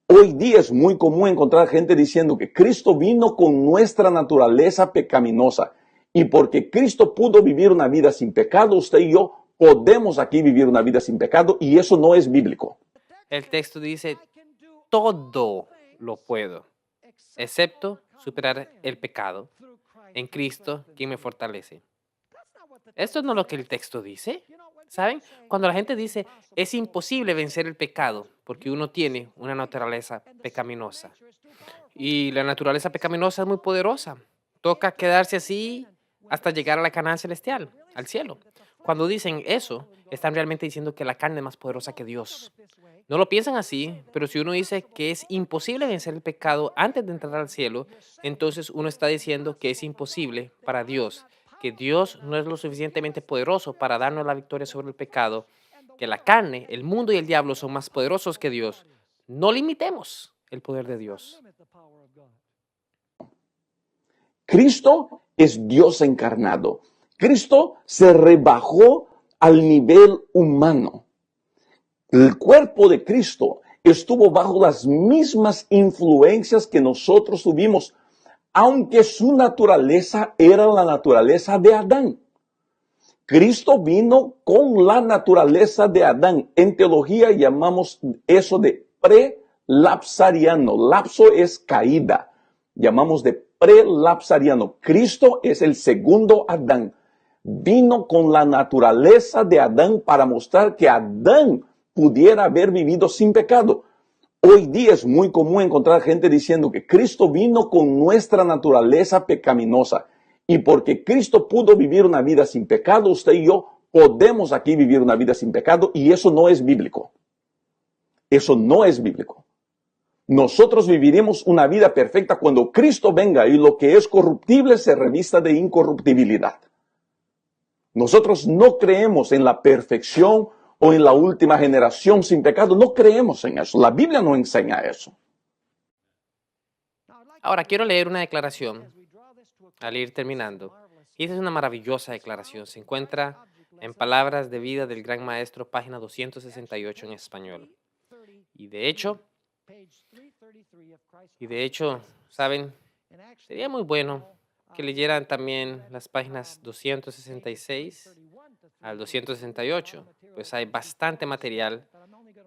Hoy día es muy común encontrar gente diciendo que Cristo vino con nuestra naturaleza pecaminosa y porque Cristo pudo vivir una vida sin pecado, usted y yo podemos aquí vivir una vida sin pecado y eso no es bíblico. El texto dice, todo lo puedo, excepto superar el pecado en Cristo, quien me fortalece. Esto no es lo que el texto dice. ¿Saben? Cuando la gente dice, es imposible vencer el pecado porque uno tiene una naturaleza pecaminosa. Y la naturaleza pecaminosa es muy poderosa. Toca quedarse así hasta llegar a la Canaán celestial, al cielo. Cuando dicen eso, están realmente diciendo que la carne es más poderosa que Dios. No lo piensan así, pero si uno dice que es imposible vencer el pecado antes de entrar al cielo, entonces uno está diciendo que es imposible para Dios, que Dios no es lo suficientemente poderoso para darnos la victoria sobre el pecado, que la carne, el mundo y el diablo son más poderosos que Dios. No limitemos el poder de Dios. Cristo es Dios encarnado. Cristo se rebajó al nivel humano. El cuerpo de Cristo estuvo bajo las mismas influencias que nosotros tuvimos, aunque su naturaleza era la naturaleza de Adán. Cristo vino con la naturaleza de Adán. En teología llamamos eso de prelapsariano. Lapso es caída. Llamamos de prelapsariano. Cristo es el segundo Adán. Vino con la naturaleza de Adán para mostrar que Adán pudiera haber vivido sin pecado. Hoy día es muy común encontrar gente diciendo que Cristo vino con nuestra naturaleza pecaminosa. Y porque Cristo pudo vivir una vida sin pecado, usted y yo podemos aquí vivir una vida sin pecado y eso no es bíblico. Eso no es bíblico. Nosotros viviremos una vida perfecta cuando Cristo venga y lo que es corruptible se revista de incorruptibilidad. Nosotros no creemos en la perfección o en la última generación sin pecado. No creemos en eso. La Biblia no enseña eso. Ahora quiero leer una declaración al ir terminando. Y esa es una maravillosa declaración. Se encuentra en Palabras de Vida del Gran Maestro, página 268 en español. Y de hecho, ¿saben? Sería muy bueno que leyeran también las páginas 266 al 268, pues hay bastante material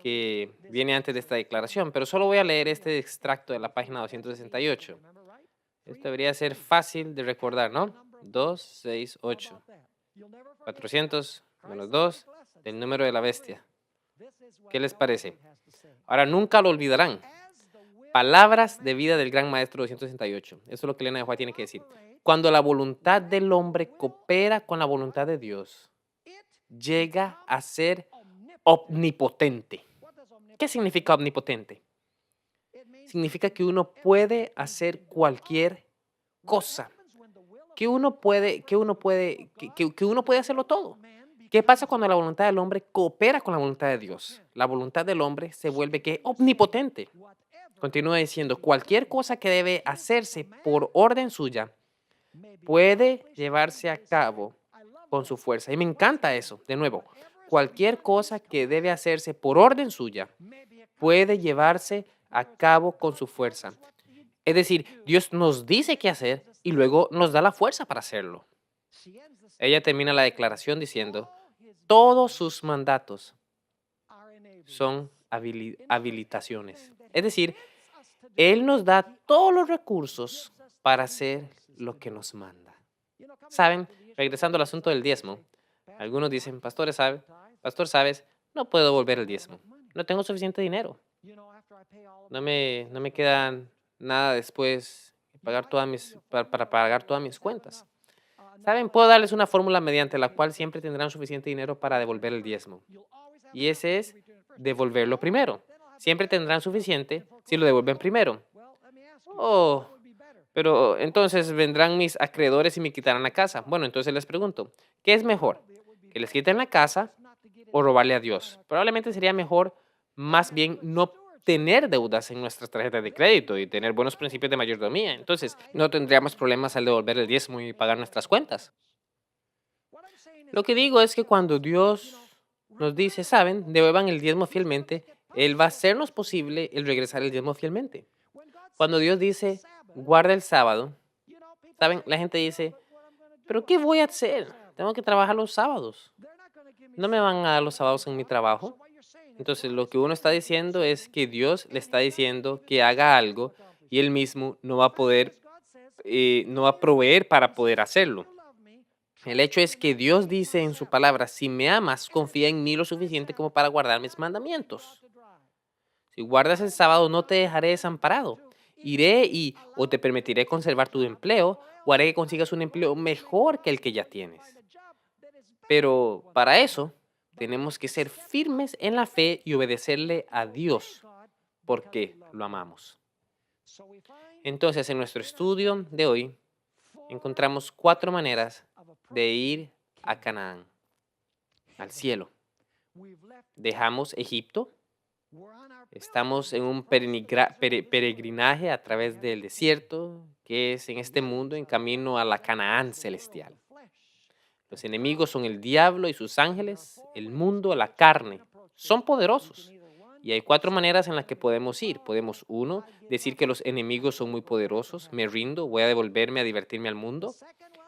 que viene antes de esta declaración, pero solo voy a leer este extracto de la página 268. Esto debería ser fácil de recordar, ¿no? 268. 400 menos 2 del número de la bestia. ¿Qué les parece? Ahora nunca lo olvidarán. Palabras de vida del gran maestro 268. Eso es lo que Elena de White tiene que decir. Cuando la voluntad del hombre coopera con la voluntad de Dios, llega a ser omnipotente. ¿Qué significa omnipotente? Significa que uno puede hacer cualquier cosa. Que uno puede hacerlo todo. ¿Qué pasa cuando la voluntad del hombre coopera con la voluntad de Dios? La voluntad del hombre se vuelve que omnipotente. Continúa diciendo, cualquier cosa que debe hacerse por orden suya puede llevarse a cabo con su fuerza. Y me encanta eso, de nuevo. Cualquier cosa que debe hacerse por orden suya puede llevarse a cabo con su fuerza. Es decir, Dios nos dice qué hacer y luego nos da la fuerza para hacerlo. Ella termina la declaración diciendo, todos sus mandatos son habilitaciones. Es decir, Él nos da todos los recursos para hacer lo que nos manda. ¿Saben? Regresando al asunto del diezmo, algunos dicen, pastor, ¿sabes? No puedo devolver el diezmo. No tengo suficiente dinero. No me queda nada después para pagar todas mis cuentas. ¿Saben? Puedo darles una fórmula mediante la cual siempre tendrán suficiente dinero para devolver el diezmo. Y ese es devolverlo primero. Siempre tendrán suficiente si lo devuelven primero. Oh, pero entonces vendrán mis acreedores y me quitarán la casa. Bueno, entonces les pregunto, ¿qué es mejor? ¿Que les quiten la casa o robarle a Dios? Probablemente sería mejor más bien no tener deudas en nuestras tarjetas de crédito y tener buenos principios de mayordomía. Entonces, no tendríamos problemas al devolver el diezmo y pagar nuestras cuentas. Lo que digo es que cuando Dios nos dice, saben, devuelvan el diezmo fielmente, Él va a hacernos posible el regresar el diezmo fielmente. Cuando Dios dice, guarda el sábado, ¿saben? La gente dice, ¿pero qué voy a hacer? Tengo que trabajar los sábados. No me van a dar los sábados en mi trabajo. Entonces, lo que uno está diciendo es que Dios le está diciendo que haga algo y él mismo no va a poder, no va a proveer para poder hacerlo. El hecho es que Dios dice en su palabra, si me amas, confía en mí lo suficiente como para guardar mis mandamientos. Si guardas el sábado, no te dejaré desamparado. Iré y o te permitiré conservar tu empleo o haré que consigas un empleo mejor que el que ya tienes. Pero para eso, tenemos que ser firmes en la fe y obedecerle a Dios porque lo amamos. Entonces, en nuestro estudio de hoy, encontramos 4 maneras de ir a Canaán, al cielo. Dejamos Egipto, estamos en un peregrinaje a través del desierto, que es en este mundo en camino a la Canaán celestial. Los enemigos son el diablo y sus ángeles, el mundo, la carne. Son poderosos. Y hay 4 maneras en las que podemos ir. Podemos, 1, decir que los enemigos son muy poderosos, me rindo, voy a devolverme a divertirme al mundo.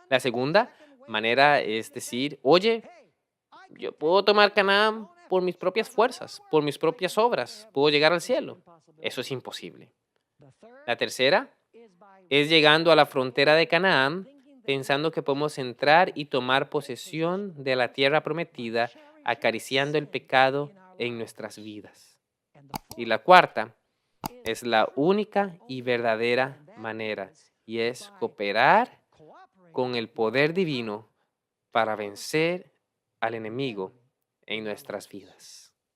La segunda manera es decir, oye, yo puedo tomar Canaán por mis propias fuerzas, por mis propias obras, puedo llegar al cielo. Eso es imposible. La tercera es llegando a la frontera de Canaán, pensando que podemos entrar y tomar posesión de la tierra prometida, acariciando el pecado en nuestras vidas. Y la cuarta es la única y verdadera manera, y es cooperar con el poder divino para vencer al enemigo en nuestras vidas.